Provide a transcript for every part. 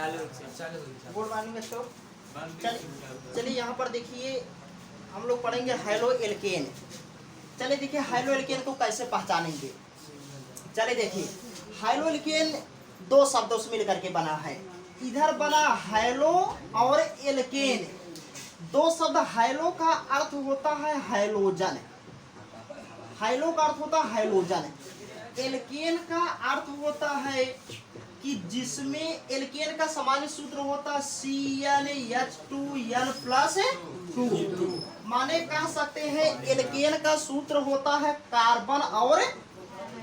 Good morning बच्चों। चलिए यहाँ पर देखिए हम लोग पढ़ेंगे हाइलो एल्केन। चलिए देखिए हाइलो एल्केन को कैसे पहचानेंगे। चलिए देखिए हाइलो एल्केन दो शब्दों से मिलकर के बना है। इधर बना हाइलो और एल्केन। दो शब्द हाइलो का अर्थ होता है हाइलोजन। हाइलो का अर्थ होता है हाइलोजन। एल्केन का अर्थ होता है कि जिसमें एल्केन का सामान्य सूत्र होता है CnH2n+2। माने कह सकते हैं एल्केन का सूत्र होता है कार्बन और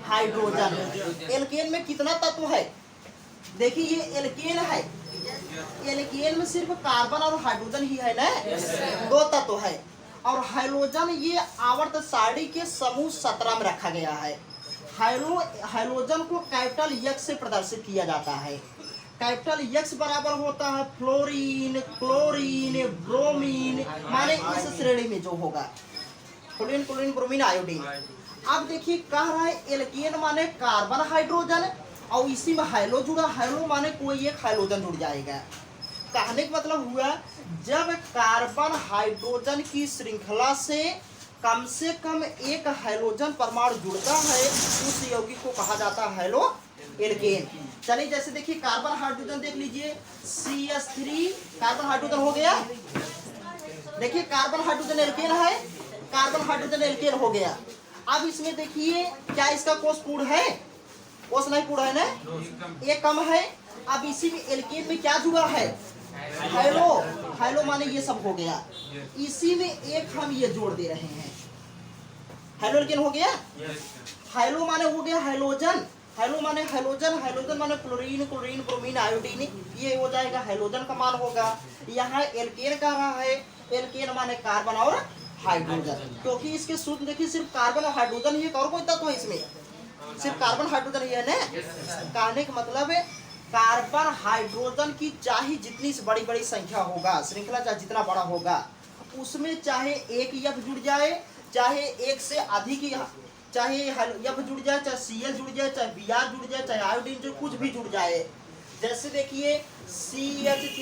हाइड्रोजन। एल्केन में कितना तत्व है? देखिए ये एल्केन है। एल्केन में सिर्फ कार्बन और हाइड्रोजन ही है ना, दो तत्व है। और हाइड्रोजन ये आवर्त सारणी के समूह 17 में रखा गया है। हाइड्रोजन को कैपिटल X से प्रदर्शित किया जाता है। कैपिटल X बराबर होता है फ्लोरीन, क्लोरीन, ब्रोमीन, माने इस श्रेणी में जो होगा फ्लोरीन, क्लोरीन, ब्रोमीन, आयोडीन। अब देखिए कह रहा है एल्केन माने कार्बन हाइड्रोजन और इसी में हाइलो जुड़ा। हाइलो माने कोई एक हाइड्रोजन जुड़ जाएगा। कहने का मतलब हुआ जब कार्बन हाइड्रोजन की श्रृंखला से कम एक हाइड्रोजन परमाणु जुड़ता है उस यौगिक को कहा जाता है हाइलो एल्केन। चलिए जैसे देखिए कार्बन हाइड्रोजन देख लीजिए CH3 कार्बन हाइड्रोजन हो गया। देखिए कार्बन हाइड्रोजन एल्केन है, कार्बन हाइड्रोजन एल्केन हो गया। अब इसमें देखिए क्या इसका कोष पूर्ण है? कोष नहीं पूर्ण है ना, एक कम है। अब इसी में एल्केन में क्या जुड़ा है? हाइलो। हाइलो माने ये सब हो गया। इसी में एक हम ये जोड़ दे रहे हैं, हाइलो एल्केन हो गया। हाइलो माने हो गया हाइलोजन। हाइलो माने हाइलोजन, हाइलोजन माने क्लोरीन, क्लोरीन, ब्रोमीन, आयोडीन, ये हो जाएगा हाइलोजन का मान होगा। यहाँ एल्केन कह रहा है, एल्केन माने कार्बन और हाइड्रोजन, क्योंकि इसके सूत्र देखिए सिर्फ कार्बन और हाइड्रोजन ही है, और कोई तत्व है इसमें? सिर्फ कार्बन हाइड्रोजन ही है ना। कहने का मतलब है कार्बन हाइड्रोजन की चाहे जितनी बड़ी बड़ी संख्या होगा, श्रृंखला चाहे जितना बड़ा होगा, उसमें चाहे एक F जुड़ जाए, चाहे एक से अधिक, चाहे F जुड़ जाए, चाहे Cl जुड़ जाए, चाहे Br जुड़ जाए, चाहे आयोडीन जो कुछ भी जुड़ जाए। जैसे देखिए CH3,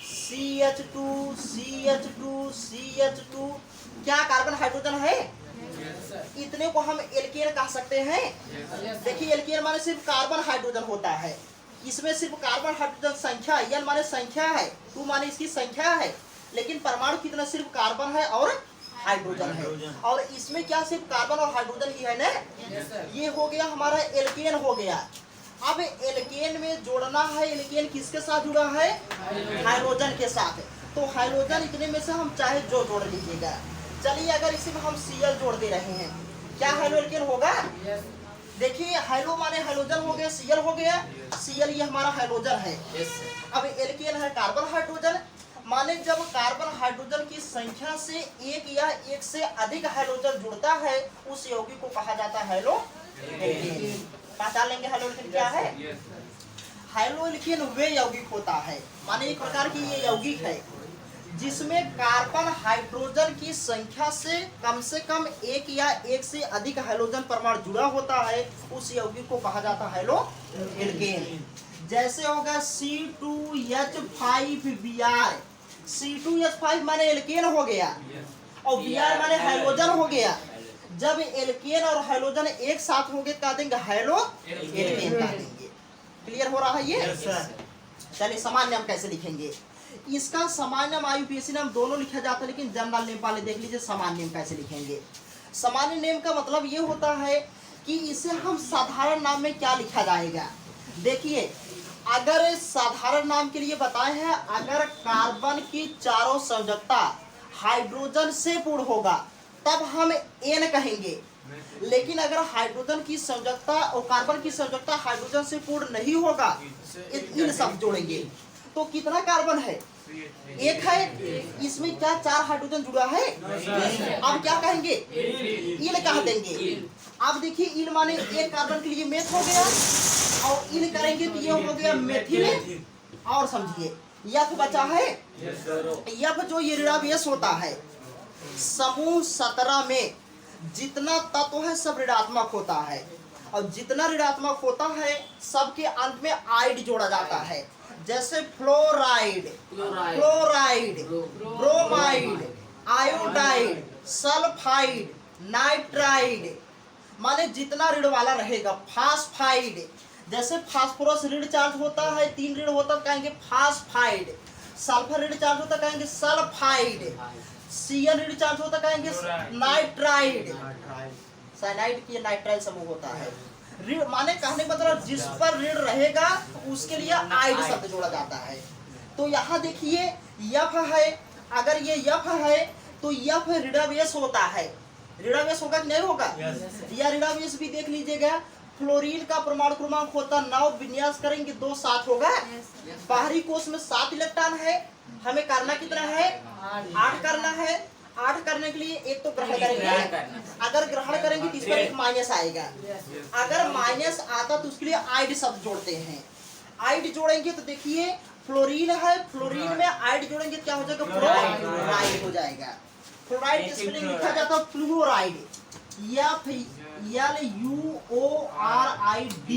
CH2, CH2, CH2, क्या कार्बन हाइड्रोजन है? इतने को हम एल्केन कह सकते हैं। देखिए एल्केन माने सिर्फ कार्बन हाइड्रोजन होता है। इसमें सिर्फ कार्बन हाइड्रोजन संख्या, N माने संख्या है, 2 माने इसकी संख्या है, लेकिन परमाणु कितना सिर्फ कार्बन है और हाइड्रोजन है। और इसमें क्या सिर्फ कार्बन और हाइड्रोजन ही है ना। ये हो गया हमारा एल्केन हो गया। अब एल्केन में जोड़ना है, एल्केन किसके साथ जुड़ा है? हाइड्रोजन के साथ। तो हाइड्रोजन इतने में से हम चाहे जो जोड़ लीजिएगा। चलिए अगर इसी में हम Cl जोड़ दे रहे हैं, क्या हाइलो एल्केन होगा? देखिए हाइलो माने हाइड्रोजन हो गया, Cl हो गया। Cl ये हमारा हाइड्रोजन है। अब एल्केन है कार्बन हाइड्रोजन, माने जब कार्बन हाइड्रोजन की संख्या से एक या एक से अधिक हाइड्रोजन जुड़ता है उस यौगिक को कहा जाता है हाइलो एल्केन। पहचान लेंगे हाइलो एल्केन क्या है। हाइलो एल्केन वे यौगिक होता है, माने एक प्रकार की ये यौगिक है जिसमें कार्बन हाइड्रोजन की संख्या से कम एक या एक से अधिक हाइड्रोजन परमाणु जुड़ा होता है उस यौगिक को कहा जाता है हाइलो एल्केन। जैसे होगा C2H5Br। C2H5 माने एल्केन हो गया और Br माने हाइड्रोजन हो गया। जब एल्केन और हाइड्रोजन एक साथ होंगे कह देंगे हाइलो एल्केन कह देंगे। क्लियर हो रहा है ये? चलिए सामान्य नाम कैसे लिखेंगे। इसका सामान्य नाम IUPAC नाम दोनों लिखा जाता है, लेकिन जनरल नेम वाले देख लीजिए सामान्य नेम कैसे लिखेंगे। सामान्य नेम का मतलब ये होता है कि इसे हम साधारण नाम में क्या लिखा जाएगा। देखिए अगर साधारण नाम के लिए बताए हैं, अगर कार्बन की चारों संयोजकता हाइड्रोजन से पूर्ण होगा तब हम N कहेंगे, लेकिन अगर हाइड्रोजन की संयोजकता और कार्बन की संयोजकता हाइड्रोजन से पूर्ण नहीं होगा, इन सब जोड़ेंगे। तो कितना कार्बन है? एक है। इसमें क्या 4 हाइड्रोजन जुड़ा है? अब क्या कहेंगे? इन कह देंगे। अब देखिए इन माने एक कार्बन के लिए मेथ हो गया और इन करेंगे तो ये हो गया मेथिल। और समझिए F बचा है। F जो ये ऋणावेश होता है, समूह 17 में जितना तत्व है सब ऋणात्मक होता है, और जितना ऋणात्मक होता है सबके अंत में आइड जोड़ा जाता है। जैसे fluoride, chloride, bromide, iodide, sulphide, nitride, माने जितना ऋण वाला रहेगा। फास्फाइड, जैसे फास्फोरस ऋण चार्ज होता है, 3 ऋण होता है कहेंगे फास्फाइड। सल्फर ऋण चार्ज होता कहेंगे सल्फाइड। सीएन ऋण चार्ज होता कहेंगे नाइट्राइड। साइनाइड की नाइट्राइल समूह होता है। ऋण माने कहने का मतलब जिस पर ऋण रहेगा उसके लिए आइड शब्द जोड़ा जाता है। तो यहाँ देखिए यफ है, अगर ये यफ है तो यफ ऋणावेश होता है। ऋणावेश होगा कि नहीं होगा? या ऋणावेश भी देख लीजिएगा। फ्लोरीन का परमाणु क्रमांक होता 9, विन्यास करेंगे 2 7 होगा। बाहरी कोश में 7 इलेक्ट्रॉन है, हमें करना कितना है? 8 करना है। 8 करने के लिए एक तो ग्रहण करेंगे, अगर ग्रहण करेंगे तो इस पर एक माइनस आएगा। अगर माइनस आता तो उसके लिए आइड शब्द जोड़ते हैं। आइड जोड़ेंगे तो देखिए फ्लोरीन है, फ्लोरीन में आइड जोड़ेंगे क्या हो जाएगा? फ्लोराइड हो जाएगा। फ्लोराइड के स्पेलिंग लिखा जाता है फ्लोराइड, FLUORIDE,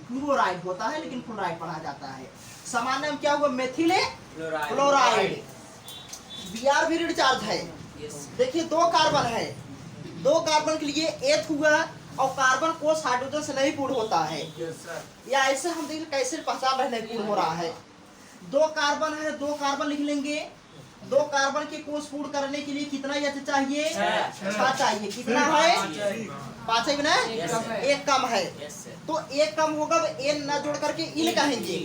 फ्लोराइड होता है लेकिन फ्लोराइड पढ़ा जाता है। सामान्य नाम क्या हुआ? Methyl fluoride. Br भी ऋण चार्ज है। देखिए 2 कार्बन है, 2 कार्बन के लिए एथ हुआ और कार्बन कोष हाइड्रोजन से नहीं पूर्ण होता है। या ऐसे हम देखिए कैसे पहचान रहे नहीं पूर्ण हो रहा है। 2 कार्बन है, 2 कार्बन लिख लेंगे। 2 कार्बन के कोष पूर्ण करने के लिए कितना एच चाहिए? 6 चाहिए। कितना है? 5 है ना? एक कम है तो एक कम होगा, एन ना जोड़ करके इल कहेंगे।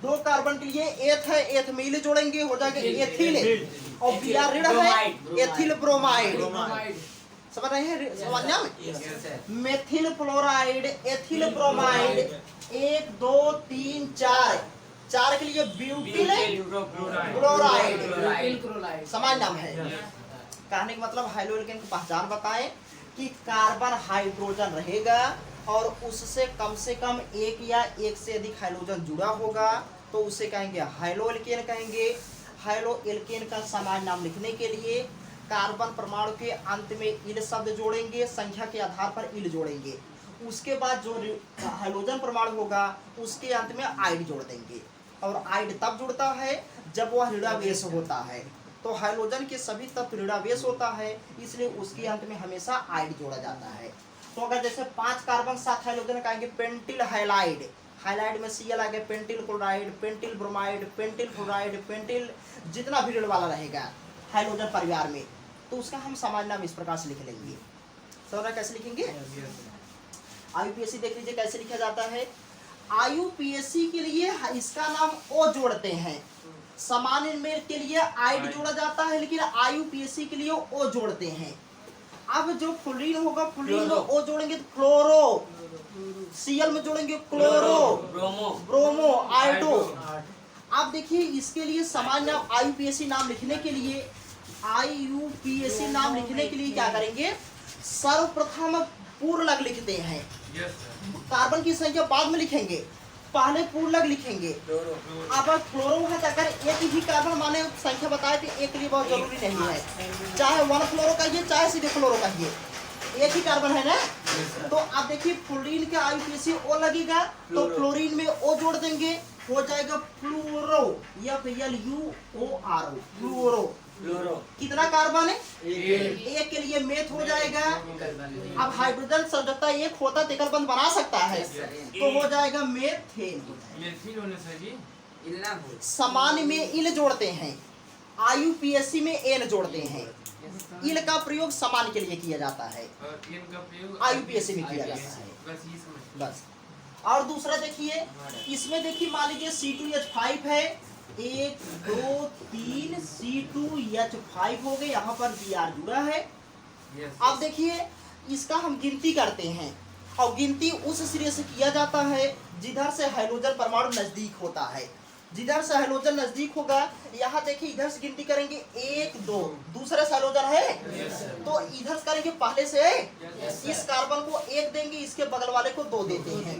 2 कार्बन के लिए एथ है, एथ में इल जोड़ेंगे हो जाएगा एथिल। और Br ऋण है, एथिल ब्रोमाइड। समझ रहे हैं? सामान्य में मेथिल फ्लोराइड, एथिल ब्रोमाइड, 1 2 3 4, 4 के लिए ब्यूटिल क्लोराइड समान नाम है। कहने का मतलब हाइड्रोजन की पहचान बताएं कि कार्बन हाइड्रोजन रहेगा और उससे कम एक या एक से अधिक हाइड्रोजन जुड़ा होगा तो उसे कहेंगे हाइड्रोएल्केन कहेंगे। हाइड्रोएल्केन का सामान्य नाम लिखने के लिए कार्बन परमाणु के अंत में इल शब्द जोड़ेंगे, संख्या के आधार पर इल जोड़ेंगे। उसके बाद जो हाइड्रोजन परमाणु होगा उसके अंत में आइड जोड़ देंगे। और आइड तब जुड़ता है जब वह ऋणावेश होता है। तो हाइड्रोजन के सभी तत्व ऋणावेश होता है, इसलिए उसके अंत में हमेशा आइड जोड़ा जाता है। तो अगर जैसे 5 कार्बन 7 हाइड्रोजन कहेंगे पेंटिल हाइलाइड, हाइलाइड में Cl आ गया, pentyl chloride, pentyl bromide, pentyl fluoride, pentyl जितना भी ऋण वाला रहेगा हाइड्रोजन परिवार में तो उसका हम सामान्य नाम इस प्रकार से लिख लेंगे। समझ कैसे लिखेंगे? IUPAC देख लीजिए कैसे लिखा जाता है। IUPAC के लिए इसका नाम O जोड़ते हैं, सामान्य में के लिए आइड जोड़ा जाता है लेकिन IUPAC के लिए O जोड़ते हैं। अब जो फ्लोरीन होगा, फ्लोरीन में O जोड़ेंगे तो फ्लोरो, Cl में जोड़ेंगे क्लोरो, ब्रोमो, आयोडो। आप देखिए इसके लिए सामान्य नाम IUPAC नाम लिखने के लिए क्या करेंगे? सर्वप्रथम पूर्ण लग लिखते हैं। कार्बन की संख्या बाद में लिखेंगे, पहले पूर्ण लग लिखेंगे। अब फ्लोरो है तो अगर एक ही कार्बन माने संख्या बताए तो एक के लिए बहुत जरूरी नहीं है, चाहे 1 फ्लोरो कहिए चाहे सीधे फ्लोरो कहिए, एक ही कार्बन है ना। तो आप देखिए फ्लोरीन के IUPAC O लगेगा तो फ्लोरीन में O जोड़ देंगे हो जाएगा फ्लूरो, FLUORO, फ्लूरो। कितना कार्बन है? एक के लिए मेथ हो जाएगा। अब हाइड्रोजन संयोजकता 1 होता तो एकल बंद बना सकता है तो हो जाएगा मेथेन। सामान्य में इल जोड़ते हैं, IUPAC में एन जोड़ते हैं। इल का प्रयोग सामान्य के लिए किया जाता है, IUPAC में किया जाता है बस। और दूसरा देखिए इसमें देखिए मान लीजिए C2H5 है, 1 2 3 C2H5 हो गए, यहाँ पर Br जुड़ा है। अब देखिए इसका हम गिनती करते हैं और गिनती उस सिरे से किया जाता है जिधर से हाइड्रोजन परमाणु नजदीक होता है। जिधर से हाइड्रोजन नजदीक होगा यहाँ देखिए इधर से गिनती करेंगे 1 2, दूसरे से हाइड्रोजन है तो इधर से करेंगे पहले से इस कार्बन को 1 देंगे, इसके बगल वाले को 2 देते हैं।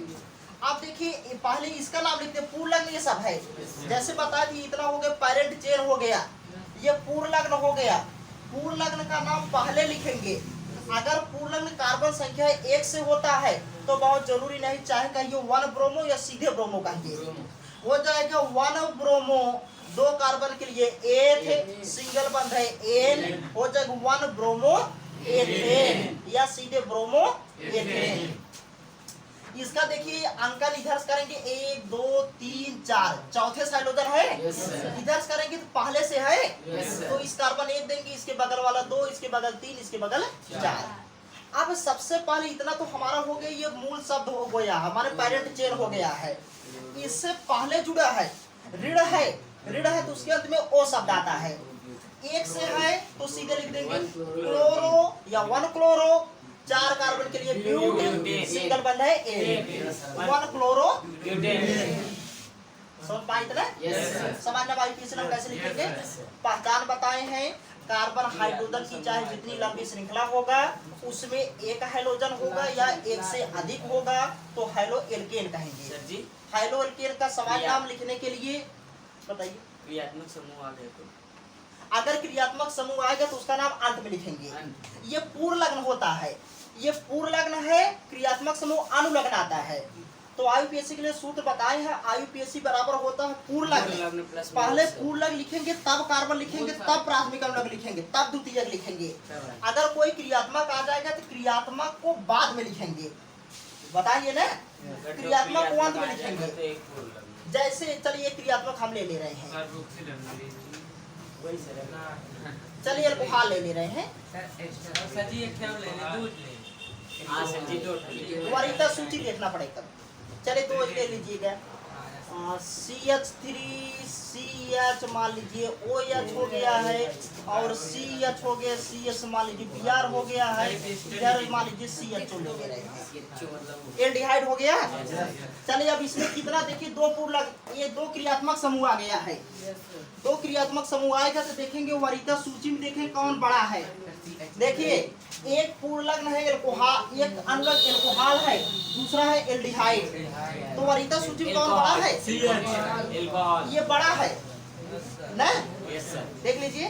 आप देखिए पहले इसका नाम लिखते हैं, पूर्ण लग्न ये सब है। जैसे बता दी इतना हो गया, पैरेंट चेन हो गया, ये पूर्ण लग्न हो गया। पूर्ण लग्न का नाम पहले लिखेंगे। अगर पूर्ण लग्न कार्बन संख्या 1 से होता है तो बहुत जरूरी नहीं, चाहे कहिए 1 ब्रोमो या सीधे ब्रोमो कहिए। हो जाएगा 1 ब्रोमो, 2 कार्बन के लिए एथ, सिंगल बंध है एन, हो जाएगा 1 ब्रोमो एथेन या सीधे ब्रोमो एथेन। इसका देखिए अंकन इधर से करेंगे 1 2 3 4, चौथे हाइड्रोजन है। इधर से करेंगे तो पहले से है, तो इस कार्बन 1 देंगे, इसके बगल वाला 2, इसके बगल 3, इसके बगल 4। अब सबसे पहले इतना तो हमारा हो गया, ये मूल शब्द हो गया, हमारे पेरेंट चेन हो गया है। इससे पहले जुड़ा है ऋण है, ऋण है तो उसके अंत में ओ शब्द आता है। एक से है तो सीधे लिख देंगे क्लोरो या 1 क्लोरो, 4 कार्बन के लिए ब्यूटेन, सिंगल बंध है एन, 1 क्लोरो ब्यूटेन। समझ पाए इतना? सामान्य वायुपीएसएन हम कैसे लिखेंगे? पहचान बताए हैं, कार्बन हाइड्रोजन की चाहे जितनी लंबी श्रृंखला होगा उसमें एक हाइड्रोजन होगा या एक से अधिक होगा तो हाइलो एल्केन कहेंगे। हाइलो एल्केन का सामान्य नाम लिखने के लिए बताइए। क्रियात्मक समूह आ गए तो अगर क्रियात्मक समूह आएगा तो उसका नाम अंत में लिखेंगे। ये पूर्ण लग्न होता है, ये पूर्ण लग्न है, क्रियात्मक समूह अनुलग्न आता है। तो आयुपीएससी के लिए सूत्र बताए हैं, आयुपीएससी बराबर होता है पूर्ण लग्न। पहले पूर्ण लग्न लिखेंगे, तब कार्बन लिखेंगे, तब प्राथमिक अनुलग्न लिखेंगे, तब द्वितीयक लिखेंगे। अगर कोई क्रियात्मक आ जाएगा तो क्रियात्मक को बाद में लिखेंगे, बताइए ना, क्रियात्मक को अंत में लिखेंगे। जैसे चलिए क्रियात्मक हम ले रहे हैं, चलिए अल्कोहल ले रहे हैं, वरीयता सूची देखना पड़ेगा। चलिए तो ले लीजिएगा CH3 CH मान लीजिए OH हो गया है, और CH हो गया, CS मान लीजिए Br हो गया है, इधर मान लीजिए CHO ले रहे हैं, एल्डिहाइड हो गया। चलिए अब इसमें कितना देखिए, 2 पूर्ण, ये 2 क्रियात्मक समूह आ गया है। 2 क्रियात्मक समूह आएगा तो देखेंगे वरीयता सूची में देखें कौन बड़ा है। देखिए एक पूर्ण लग्न है एल्कोहल, एक अनुलग्न एल्कोहल है, दूसरा है एल्डिहाइड, तो वरीयता सूची में कौन बड़ा है? ये बड़ा है ना, देख लीजिए।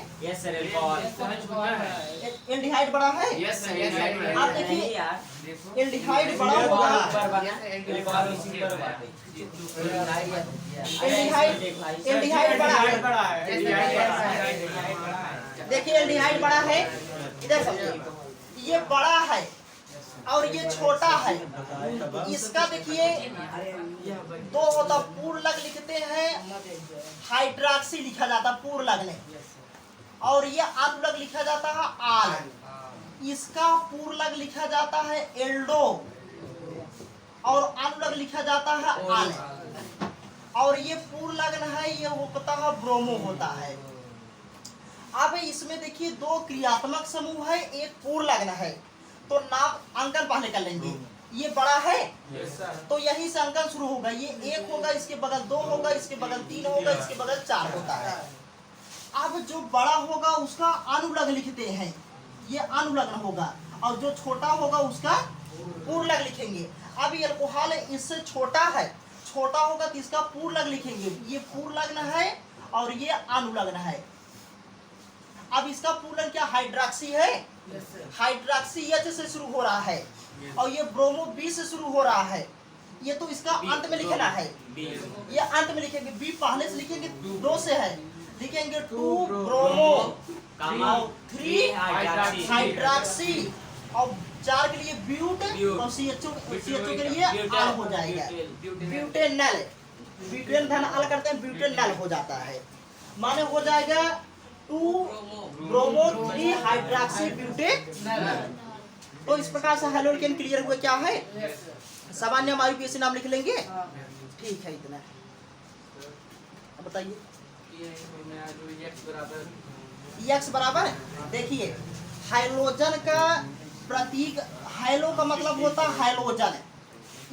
एल्डिहाइड बड़ा है, आप देखिए एल्डिहाइड बड़ा होगा, एल्डिहाइड बड़ा है, देखिए एल्डिहाइड बड़ा है, इधर समझिए ये बड़ा है और ये छोटा है। इसका देखिए 2 होता, पूर्ण लग्न लिखते हैं, हाइड्रॉक्सी लिखा जाता है पूर्ण लग्न, और ये अनुलग्न लिखा जाता है आल। इसका पूर्ण लग्न लिखा जाता है एल्डो और अनुलग्न लिखा जाता है आल, और ये पूर्ण लग्न है, ये होता है ब्रोमो होता है। अब इसमें देखिए 2 क्रियात्मक समूह है, एक पूर्ण लग्न है, तो नाम अंकन पहले कर लेंगे। ये बड़ा है तो यही से अंकन शुरू होगा, ये 1 होगा, इसके बगल 2 होगा, इसके बगल 3 होगा, इसके बगल 4 होता है। अब जो बड़ा होगा उसका अनुलग्न लिखते हैं, ये अनुलग्न होगा, और जो छोटा होगा उसका पूर्ण लग्न लिखेंगे। अब ये अल्कोहल इससे छोटा है, छोटा होगा तो इसका पूर्ण लग्न लिखेंगे, ये पूर्ण लग्न है और ये अनुलग्न है। अब इसका पूर्ण क्या हाइड्रॉक्सी है, हाइड्रॉक्सी H से शुरू हो रहा है, और ये ब्रोमो B से शुरू हो रहा है, ये तो इसका अंत में लिखना है, ये अंत में लिखेंगे। B पहले से लिखेंगे, 2 से है, लिखेंगे 2 ब्रोमो और 3 हाइड्रॉक्सी, और 4 के लिए ब्यूट, और CHO के लिए आल हो जाएगा, ब्यूटेनल। ब्यूटेन धन आल करते हैं, ब्यूटेनल हो जाता है, माने हो जाएगा 2 ब्रोमो 3 हाइड्रॉक्सी ब्यूटेन। तो इस प्रकार से हेलो एल्केन क्लियर हुए क्या है, सामान्य आयुपीएससी नाम लिख लेंगे। ठीक है, इतना बताइए। X बराबर, देखिए हाइड्रोजन का प्रतीक, हाइलो का मतलब होता है हाइड्रोजन,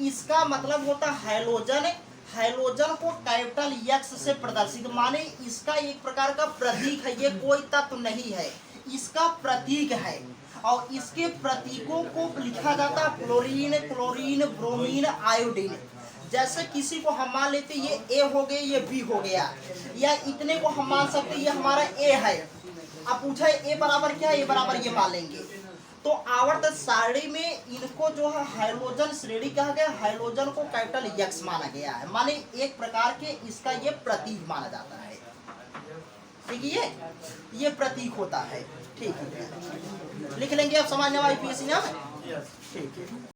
इसका मतलब होता है हाइड्रोजन। हाइड्रोजन को कैपिटल X से प्रदर्शित, माने इसका एक प्रकार का प्रतीक है, ये कोई तत्व नहीं है, इसका प्रतीक है, और इसके प्रतीकों को लिखा जाता है क्लोरीन, क्लोरीन, ब्रोमीन, आयोडीन। जैसे किसी को हम मान लेते ये A हो गया, ये B हो गया, या इतने को हम मान सकते ये हमारा A है। अब पूछा A बराबर क्या है, A बराबर ये मान लेंगे। तो आवर्त सारणी में इनको जो है हाइड्रोजन श्रेणी कहा गया, हाइड्रोजन को कैपिटल यक्स माना गया है, माने एक प्रकार के इसका ये प्रतीक माना जाता है। ठीक है, ये प्रतीक होता है। ठीक है, लिख लेंगे अब सामान्य IPSC नाम। ठीक है।